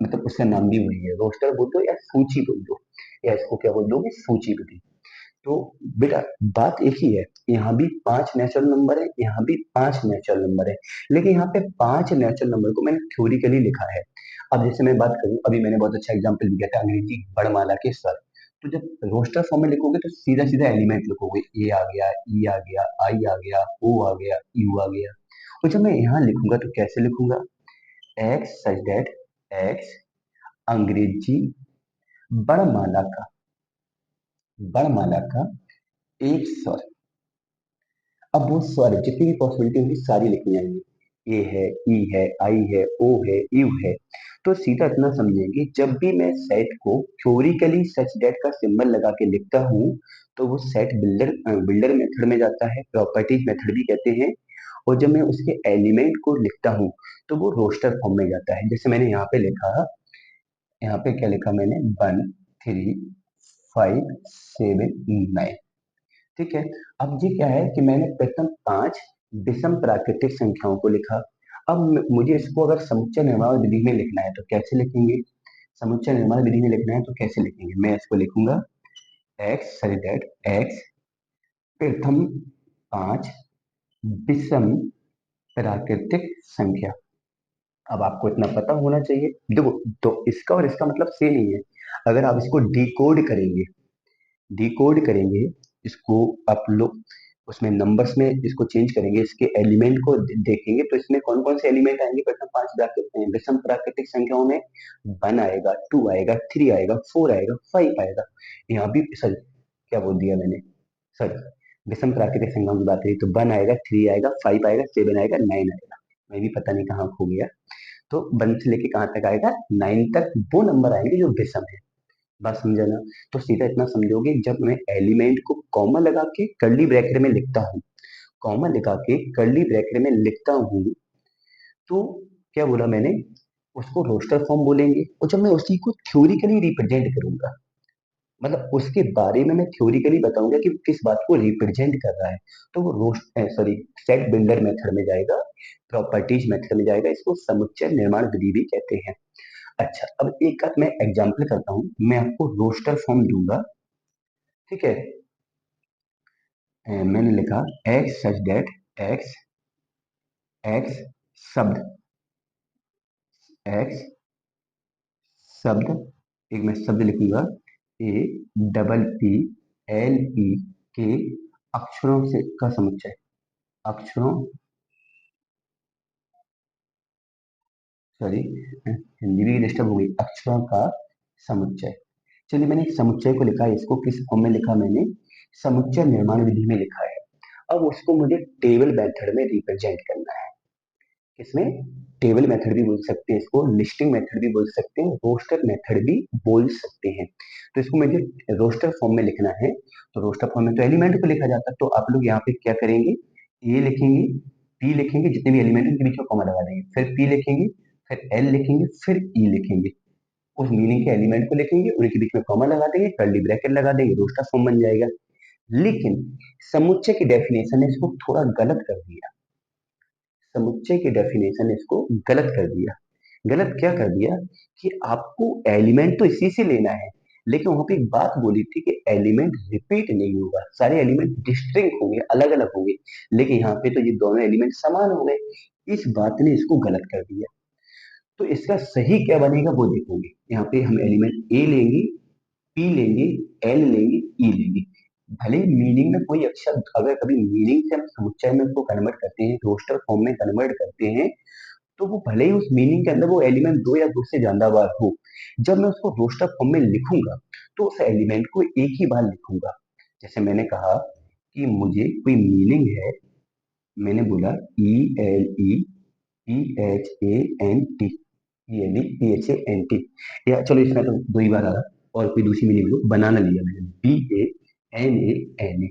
मतलब उसका नाम भी वही है, रोस्टर बोल दो या सूची बोल दो, या इसको क्या बोल दोगे, सूची विधि। तो बेटा बात एक ही है, यहाँ भी पांच नेचुरल नंबर है, यहाँ भी पांच नेचुरल नंबर है, लेकिन यहाँ पे पांच नेचुरल नंबर को मैंने थ्योरिकली लिखा है। अब जैसे मैं बात करूं, अभी मैंने बहुत अच्छा एग्जांपल दिया था अंग्रेजी वर्णमाला के स्वर। तो जब रोस्टर फॉर्म में लिखोगे तो सीधा सीधा एलिमेंट लिखोगे, ए आ गया, ई आ गया, आई आ गया, ओ आ गया, यू आ गया। और जब मैं यहाँ लिखूंगा तो कैसे लिखूंगा, एक्स सच दैट एक्स अंग्रेजी वर्णमाला का, वर्णमाला का एक स्वर। अब वो स्वर जितनी भी पॉसिबिलिटी होगी सारी लिखनी आएंगी। ए है, ई है, आई है, ओ है, यू है। तो सीधा इतना समझेंगे, जब भी मैं सेट को थ्योरिकली सच दैट का सिंबल लगा के लिखता हूँ तो वो सेट बिल्डर बिल्डर मेथड में जाता है, प्रॉपर्टीज मेथड भी कहते हैं। और जब मैं उसके एलिमेंट को लिखता हूँ तो वो रोस्टर फॉर्म में जाता है। जैसे मैंने यहाँ पे लिखा, यहाँ पे क्या लिखा मैंने, 1 3 5 7 9। ठीक है। अब ये क्या है कि मैंने प्रथम 5 विषम प्राकृतिक संख्याओं को लिखा। अब मुझे इसको अगर समुच्चय निर्माण विधि में लिखना है तो कैसे लिखेंगे? समुच्चय निर्माण विधि में लिखना है तो कैसे लिखेंगे? मैं इसको लिखूंगा एक्स सॉरी दैट एक्स प्रथम 5 विषम प्राकृतिक संख्या। अब आपको इतना पता होना चाहिए, देखो, तो इसका और इसका मतलब सेम ही है। अगर आप इसको डिकोड करेंगे इसको, आप लोग उसमें नंबर्स में इसको चेंज करेंगे, इसके एलिमेंट को देखेंगे तो इसमें कौन कौन से एलिमेंट आएंगे प्रथम 5 विषम प्राकृतिक संख्याओं में। 1 आएगा, 2 आएगा, 3 आएगा, 4 आएगा, 5 आएगा। यहाँ भी सर क्या बोल दिया मैंने, सर विषम प्राकृतिक संख्याओं की बात रही तो 1 आएगा, 3 आएगा, 5 आएगा, 7 आएगा, 9 आएगा। मैं भी पता नहीं कहाँ खो गया। तो 1 से लेके कहाँ तक आएगा, 9 तक वो नंबर आएंगे जो विषम है। बात समझा ना? तो सीधा इतना समझोगे, जब मैं एलिमेंट को कॉमा लगा के कर्ली ब्रैकेट में लिखता हूँ, कॉमा लगा के कर्ली ब्रैकेट में लिखता हूँ, तो क्या बोला मैंने, उसको रोस्टर फॉर्म बोलेंगे। और जब मैं उसी को थ्योरिकली रिप्रेजेंट करूंगा, मतलब उसके बारे में मैं थ्योरिकली बताऊंगा कि वो किस बात को रिप्रेजेंट कर रहा है, तो वो roast sorry set builder method में जाएगा, प्रॉपर्टीज मेथड में जाएगा। इसको समुच्चय निर्माण विधि भी कहते हैं। अच्छा, अब एक आध मैं एग्जांपल करता हूँ, मैं आपको रोस्टर फॉर्म दूंगा। ठीक है। मैंने लिखा x such that x x शब्द, एक्स शब्द, एक मैं शब्द लिखूंगा, A double P L E के अक्षरों से का समुच्चय, अक्षरों, सॉरी हिंदी भी डिस्टर्ब हो गई, अक्षरों का समुच्चय। चलिए, मैंने एक समुच्चय को लिखा है, इसको किस फॉर्म में लिखा मैंने, समुच्चय निर्माण विधि में लिखा है। अब उसको मुझे टेबल मेथड में रिप्रेजेंट करना है। इसमें टेबल मेथड भी बोल सकते हैं, इसको लिस्टिंग मेथड भी बोल सकते हैं, रोस्टर मेथड भी बोल सकते हैं। तो इसको मुझे रोस्टर फॉर्म में लिखना है। तो रोस्टर फॉर्म में तो एलिमेंट को लिखा जाता है, तो आप लोग यहाँ पे क्या करेंगे, ए लिखेंगे, पी लिखेंगे, जितने भी एलिमेंट उनके बीच में कॉमा लगा देंगे, फिर पी लिखेंगे, फिर एल लिखेंगे, फिर ई लिखेंगे, उस मीनिंग के एलिमेंट को लिखेंगे, उनके बीच में कॉमा लगा देंगे, कर्ली ब्रैकेट लगा देंगे, रोस्टर फॉर्म बन जाएगा। लेकिन समुच्चय की डेफिनेशन ने इसको थोड़ा गलत कर दिया, समुच्चय की डेफिनेशन ने इसको गलत कर दिया। गलत क्या कर दिया कि आपको एलिमेंट तो इसी से लेना है, लेकिन वहां पे एक बात बोली थी कि एलिमेंट रिपीट नहीं होगा, सारे एलिमेंट डिस्टिंक्ट होंगे, अलग अलग होंगे। लेकिन यहाँ पे तो ये दोनों एलिमेंट समान हो गए। इस बात ने इसको गलत कर दिया। तो इसका सही क्या बनेगा वो देखोगे। यहाँ पे हम एलिमेंट ए लेंगे, पी लेंगे, एल लेंगे, ई लेंगे। भले मीनिंग में कोई अक्षर, अगर कभी मीनिंग से हम समुच्चय में उसको कन्वर्ट करते हैं, रोस्टर फॉर्म में कन्वर्ट करते हैं, तो वो भले ही उस मीनिंग के अंदर वो एलिमेंट दो या दो से ज्यादा बार हो, जब मैं उसको रोस्टर फॉर्म में लिखूंगा तो उस एलिमेंट को एक ही बार लिखूंगा। जैसे मैंने कहा कि मुझे कोई मीनिंग है, मैंने बोला E L E P H A N T, E L E P H A N T, या चलो इसमें तो दो ही बार आ रहा, और कोई दूसरी मीनिंग लो, बनाना लिया मैंने, B A N A N A,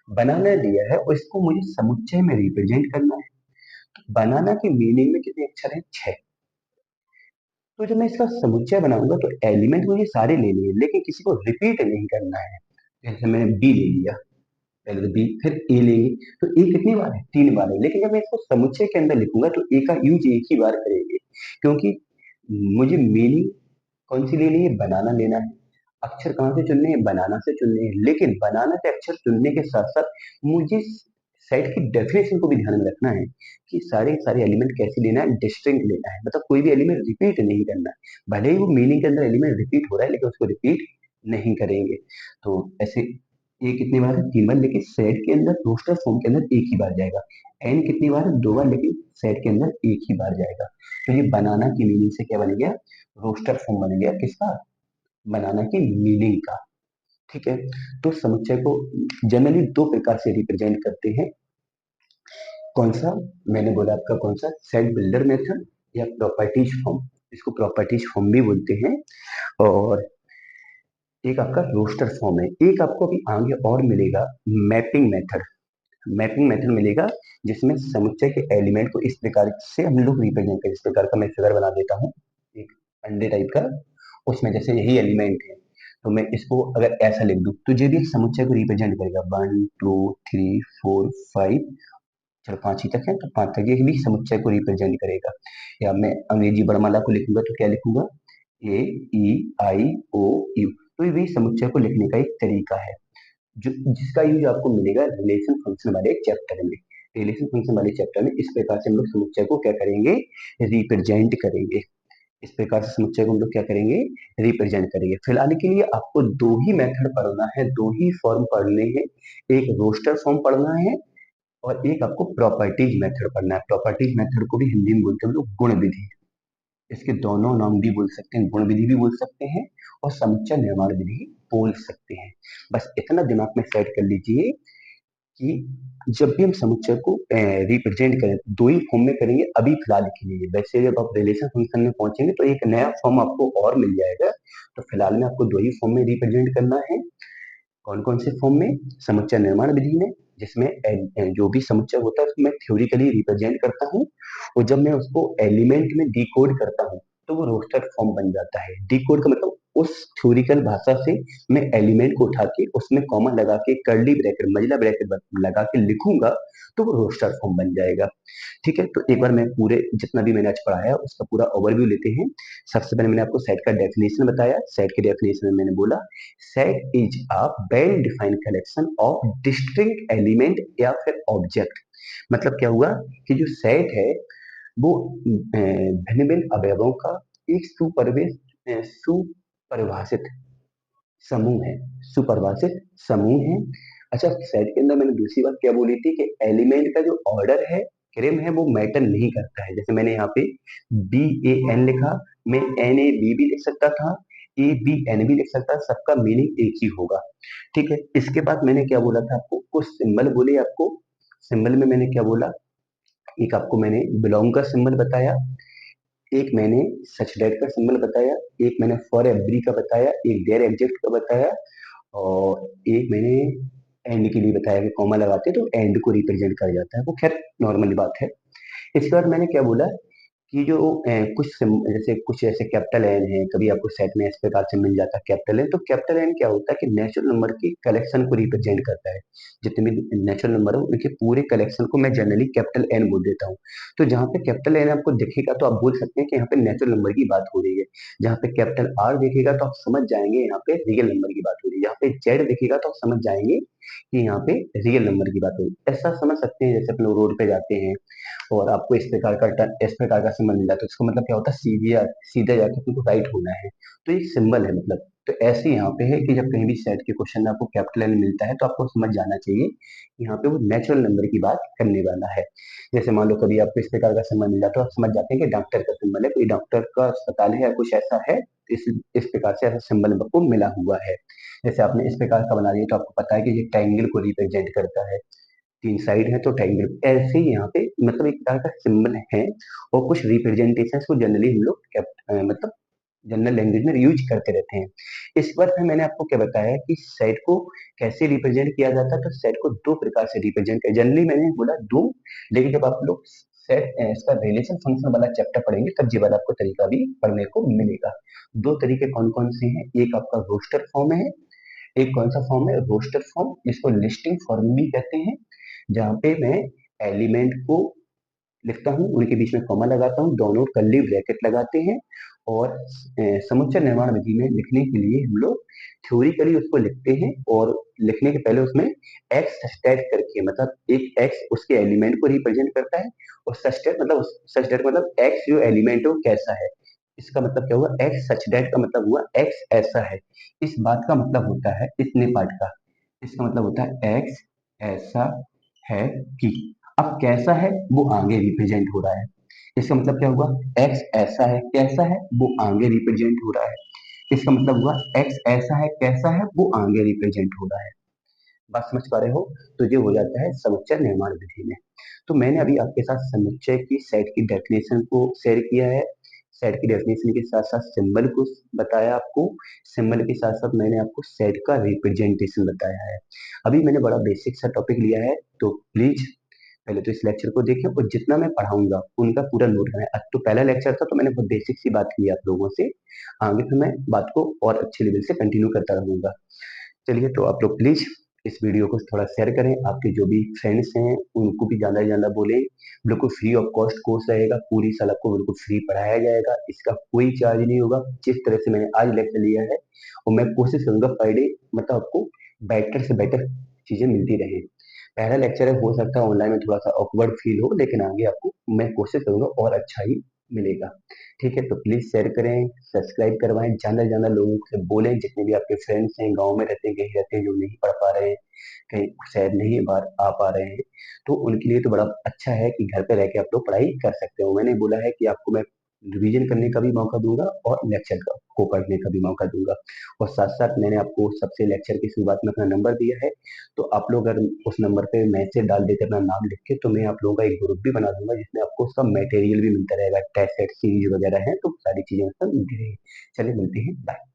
banana लिया है, और इसको मुझे समुच्चय में रिप्रेजेंट करना है। बनाना के मीनिंग में कितने अक्षर है, 6। तो जब मैं इसका समुच्चय बनाऊंगा तो एलिमेंट मुझे सारे लेने हैं, लेकिन किसी को रिपीट नहीं करना है। जैसे मैंने बी ले लिया, पहले तो बी, फिर ए लेंगे, तो ए कितनी बार है, 3 बार है। लेकिन जब मैं इसको समुच्चय के अंदर लिखूंगा तो ए का यूज एक ही बार करेंगे, क्योंकि मुझे मीनिंग कौन सी लेनी है, बनाना लेना है। अक्षर कहाँ से चुनने हैं, बनाना से चुनने हैं। लेकिन बनाना के अक्षर चुनने के साथ साथ मुझे सेट की डेफिनेशन को भी ध्यान में रखना है कि सारे सारे एलिमेंट कैसे लेना है, डिस्टिंक्ट लेना है, मतलब कोई भी एलिमेंट रिपीट नहीं करना है। भले ही वो मीनिंग के अंदर एलिमेंट रिपीट हो रहा है, लेकिन उसको रिपीट नहीं करेंगे। तो ऐसे ये कितनी बार है, 3 बार, लेकिन सेट के अंदर रोस्टर फॉर्म के अंदर एक ही बार जाएगा। एन कितनी बार है, 2 बार, लेकिन सेट के अंदर एक ही बार जाएगा। तो ये बनाना की मीनिंग से क्या बन गया, रोस्टर फॉर्म बन गया, किसका, बनाना की मीनिंग का। ठीक है। तो समुच्चय को जनरली दो प्रकार से रिप्रेजेंट करते हैं। कौन सा? मैंने बोला आपका कौन सा, सेट बिल्डर मेथड या प्रॉपर्टीज फॉर्म। इसको प्रॉपर्टीज फॉर्म भी बोलते हैं। और एक आपका रोस्टर फॉर्म है। एक आपको अभी आगे और मिलेगा, मैपिंग मेथड। मैपिंग मेथड मिलेगा जिसमें समुच्चय के एलिमेंट को इस प्रकार से हम लोग रिप्रेजेंट करें। इस प्रकार का मैं फिगर बना देता हूँ, एक अंडे टाइप का। उसमें जैसे यही एलिमेंट है, तो मैं इसको अगर ऐसा लिख दूं तो ये भी एक समुच्चय को रिप्रेजेंट करेगा। 1 2 3 4 5, चलो 5 ही तक है तो 5 तक ये भी समुच्चय को रिप्रेजेंट करेगा। या मैं अंग्रेजी वर्णमाला को लिखूंगा तो क्या लिखूंगा, ए ई आई ओ यू। तो ये भी समुच्चय को लिखने का एक तरीका है, जो जिसका यूज आपको मिलेगा रिलेशन फंक्शन वाले चैप्टर में। रिलेशन फंक्शन वाले चैप्टर में इस प्रकार से हम लोग समुच्चय को क्या करेंगे, रिप्रेजेंट करेंगे। इस प्रकार से समुच्चय को हम लोग क्या करेंगे, रिप्रेजेंट करेंगे। फिलहाल के लिए आपको दो ही मेथड पढ़ना है, दो ही फॉर्म पढ़ने हैं। एक रोस्टर फॉर्म पढ़ना है और एक आपको प्रॉपर्टीज मेथड पढ़ना है। प्रॉपर्टीज मेथड को भी हिंदी में बोलते हैं हम लोग गुण विधि। इसके दोनों नाम भी बोल सकते हैं, गुण विधि भी बोल सकते हैं और समुच्चय निर्माण विधि बोल सकते हैं। बस इतना दिमाग में सेट कर लीजिए कि जब भी हम समुच्चय को रिप्रेजेंट करें दो ही फॉर्म में करेंगे अभी फिलहाल के लिए। वैसे जब आप रिलेशन फंक्शन में पहुंचेंगे तो एक नया फॉर्म आपको और मिल जाएगा। तो फिलहाल में आपको दो ही फॉर्म में रिप्रेजेंट करना है। कौन कौन से फॉर्म में? समुच्चय निर्माण विधि में, जिसमें जो भी समुच्चय होता है उसको मैं थ्योरिकली रिप्रेजेंट करता हूँ, और जब मैं उसको एलिमेंट में डिकोड करता हूँ तो वो रोस्टर फॉर्म बन जाता है। डिकोड का मतलब उस थ्योरिकल भाषा से मैं एलिमेंट को उठा के उसमें कॉमा लगा के कर्ली ब्रैकेट मजिला ब्रैकेट लगा के लिखूंगा तो वो रोस्टर फॉर्म बन जाएगा। ठीक है, तो एक बार मैं पूरे जितना भी मैंने आज पढ़ाया उसका पूरा ओवरव्यू लेते हैं। सबसे पहले मैंने आपको सेट का डेफिनेशन बताया। सेट के डेफिनेशन में मैंने बोला set is a well defined collection of distinct element या फिर ऑब्जेक्ट। मतलब क्या हुआ कि जो सेट है वो भिन्न भिन्न अवयवों का एक सुपरिभाषित समूह है। सुपरिभाषित समूह है। अच्छा, सेट के अंदर मैंने दूसरी बात क्या बोली थी कि एलिमेंट का जो ऑर्डर है, क्रम है, वो मैटर नहीं करता है। जैसे मैंने यहाँ पे बी ए एन लिखा, मैं एन ए बी भी लिख सकता था, ए बी एन भी लिख सकता, सबका मीनिंग एक ही होगा। ठीक है, इसके बाद मैंने क्या बोला था आपको, कुछ सिंबल बोले आपको। सिंबल में मैंने क्या बोला, एक आपको मैंने बिलोंग का सिंबल बताया, एक मैंने सच डेट का सिंबल बताया, एक मैंने फॉर एवरी का बताया, एक देयर एग्जिस्ट का बताया, और एक मैंने एंड के लिए बताया कि कॉमा लगाते हैं तो एंड को रिप्रेजेंट किया जाता है। वो खैर नॉर्मल बात है। इसके बाद मैंने क्या बोला कि जो जैसे कुछ ऐसे कैपिटल एन है, कभी आपको सेट में इस प्रकार से मिल जाता है कैपिटल एन। तो कैपिटल एन क्या होता है कि नेचुरल नंबर की कलेक्शन को रिप्रेजेंट करता है। जितने भी नेचुरल नंबर हो उनके पूरे कलेक्शन को मैं जनरली कैपिटल एन बोल देता हूँ। तो जहाँ पे कैपिटल एन आपको दिखेगा तो आप बोल सकते हैं कि यहाँ पे नेचुरल नंबर की बात हो रही है। जहाँ पे कैपिटल आर दिखेगा तो आप समझ जाएंगे यहाँ पे रियल नंबर की बात हो रही है। जहाँ पे जेड दिखेगा तो आप समझ जाएंगे कि यहाँ पे रियल नंबर की बात हो रही है। ऐसा समझ सकते हैं जैसे अपने रोड पे जाते हैं और आपको इस प्रकार का सिंबल मिल जाता है, तो इसका मतलब क्या होता है, सीधे जाके तुमको राइट होना है। तो ये सिंबल है मतलब। तो ऐसे यहाँ पे है कि जब कहीं भी सेट के क्वेश्चन में आपको कैपिटल एन मिलता है तो आपको समझ जाना चाहिए कि यहाँ पे वो नेचुरल नंबर की बात करने वाला है। जैसे मान लो कभी आपको इस प्रकार का सिंबल मिल जाता है तो आप समझ जाते हैं कि डॉक्टर का सिंबल है, कोई डॉक्टर का अस्पताल है या कुछ ऐसा है। इस प्रकार से ऐसा सिंबल आपको मिला हुआ है। जैसे आपने इस प्रकार का बना दिया तो आपको पता है कि ये ट्रायंगल को रिप्रेजेंट करता है, तीन साइड है तो ट्रायंगल। ऐसे ही यहाँ पे मतलब एक प्रकार का सिंबल है और कुछ रिप्रेजेंटेशन को जनरली हम लोग मतलब जनरल लैंग्वेज में यूज करते रहते हैं। इस बार फिर मैंने आपको क्या बताया कि सेट को कैसे रिप्रेजेंट किया जाता है। तो सेट को दो प्रकार से रिप्रेजेंट किया, जनरली मैंने बोला दो, लेकिन जब आप लोग सेट इसका रिलेशन फंक्शन वाला चैप्टर पढ़ेंगे तब ये वाला आपको तरीका भी पढ़ने को मिलेगा। दो तरीके कौन कौन से हैं, एक आपका रोस्टर फॉर्म है, एक कौन सा फॉर्म है, रोस्टर फॉर्म, जिसको लिस्टिंग फॉर्म भी कहते हैं, जहाँ पे मैं एलिमेंट को लिखता हूँ, उनके बीच में कॉमा लगाता हूँ, दोनों कर्ली ब्रैकेट लगाते हैं। और समुच्चय निर्माण विधि में लिखने के लिए हम लोग थ्योरिकली उसको लिखते हैं, और लिखने के पहले उसमें एक्स सब्सट्रैक्ट करके, मतलब एक एक्स उसके एलिमेंट को रिप्रेजेंट करता है, और सब्सट्रैक्ट मतलब एक्स जो एलिमेंट है वो कैसा है। इसका मतलब क्या हुआ, एक्स सब्सट्रैक्ट का मतलब हुआ एक्स ऐसा है। इस बात का मतलब होता है, इतने पार्ट का इसका मतलब होता है एक्स ऐसा है कि, अब कैसा है वो आगे रिप्रेजेंट हो रहा है। इसका मतलब क्या हुआ, एक्स ऐसा है कैसा है वो आगे रिप्रेजेंट हो रहा है। इसका मतलब हुआ एक्स ऐसा है कैसा है वो आगे रिप्रेजेंट हो रहा है। बात समझ पा रहे हो? तो ये हो जाता है समुच्चय निर्माण विधि में। तो मैंने अभी आपके साथ समुच्चय की सेट की डेफिनेशन को शेयर किया है। सेट की डेफिनेशन के साथ साथ सिंबल को बताया आपको। सिंबल के साथ साथ मैंने आपको सेट का रिप्रेजेंटेशन बताया है। अभी मैंने बड़ा बेसिक सा टॉपिक लिया है, तो प्लीज पहले तो इस लेक्चर को देखें और जितना मैं पढ़ाऊंगा उनका पूरा नोट बनाएं। अब तो पहला लेक्चर था तो मैंने बहुत बेसिक सी बात की आप लोगों से। आगे फिर मैं बात को और अच्छे लेवल से कंटिन्यू करता रहूंगा। चलिए, तो आप लोग प्लीज इस वीडियो को थोड़ा शेयर करें, आपके जो भी फ्रेंड्स हैं उनको भी ज्यादा से ज्यादा बोलें। बिल्कुल फ्री ऑफ कॉस्ट कोर्स रहेगा, पूरी साल आपको बिल्कुल फ्री पढ़ाया जाएगा, इसका कोई चार्ज नहीं होगा। जिस तरह से मैंने आज लेक्चर लिया है और मैं कोशिश करूंगा पर डे मतलब आपको बेटर से बेटर चीजें मिलती रहे। पहला लेक्चर है, हो सकता है ऑनलाइन में थोड़ा सा ऑकवर्ड फील हो, लेकिन आगे आपको मैं कोशिश करूंगा और अच्छा ही मिलेगा। ठीक है, तो प्लीज शेयर करें, सब्सक्राइब करवाएं, ज्यादा से ज्यादा लोगों से बोलें। जितने भी आपके फ्रेंड्स हैं, गांव में रहते हैं, कहीं रहते हैं, जो नहीं पढ़ पा रहे हैं, कहीं शायद नहीं बाहर आ पा रहे हैं, तो उनके लिए तो बड़ा अच्छा है कि घर पे रह के आप लोग पढ़ाई कर सकते हो। मैंने बोला है कि आपको मैं रिवीजन करने का भी मौका दूंगा और लेक्चर का को पढ़ने का भी मौका दूंगा। और साथ साथ मैंने आपको सबसे लेक्चर की शुरुआत में अपना नंबर दिया है, तो आप लोग अगर उस नंबर पे मैसेज डाल देते अपना नाम लिख के, तो मैं आप लोगों का एक ग्रुप भी बना दूंगा जिसमें आपको सब मटेरियल भी मिलता रहेगा, टेस्ट सेट सीरीज वगैरह है, तो सारी चीजें उसमें मिलती रहेगी। चलिए, मिलते हैं, बाय।